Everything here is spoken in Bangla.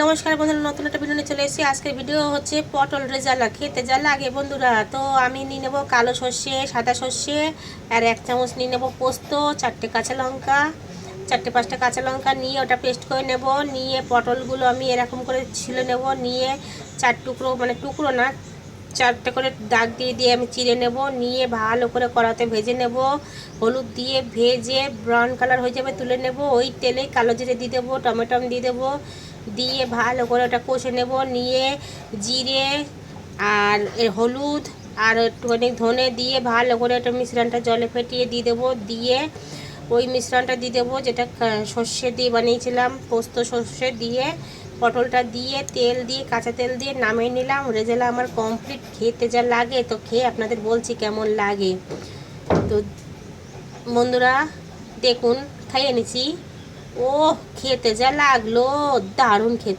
নমস্কার বন্ধুরা, নতুন একটা ভিডিও নিয়ে চলে এসেছি। আজকের ভিডিও হচ্ছে পটল রেজালা। খেতে যা লাগে বন্ধুরা, তো আমি নিয়ে নেবো কালো সর্ষে, সাদা সর্ষে, আর 1 চামচ নিয়ে নেবো পোস্ত, 4টে কাঁচা লঙ্কা, 4-5টা কাঁচা লঙ্কা নিয়ে ওটা পেস্ট করে নেব। নিয়ে পটলগুলো আমি এরকম করে ছিলে নেব, নিয়ে 4 টুকরো, মানে টুকরো না, 4টে করে দাগ দিয়ে দিয়ে আমি চিড়ে নেব। নিয়ে ভালো করে কড়াতে ভেজে নেব, হলুদ দিয়ে ভেজে ব্রাউন কালার হয়ে যাবে তুলে নেব। ওই তেলে কালো জিরে দিয়ে দেবো, টমেটো দিয়ে দেবো, দিয়ে ভালো করে ওটা কষে নেব। নিয়ে জিরে আর হলুদ আর একটুখানি ধনে দিয়ে ভালো করে ওটা মিশ্রণটা জলে ফেটিয়ে দিয়ে দেবো। দিয়ে ওই মিশ্রণটা দিয়ে দেবো যেটা সর্ষে দিয়ে বানিয়েছিলাম, পোস্ত সর্ষে দিয়ে পটলটা দিয়ে তেল দিয়ে কাঁচা তেল দিয়ে নামিয়ে নিলাম। রেজালা আমার কমপ্লিট। খেতে যা লাগে, তো খেয়ে আপনাদের বলছি কেমন লাগে। তো বন্ধুরা দেখুন, খাইয়ে নিছি। ও খেতে যা লাগলো, দারুণ খেতে।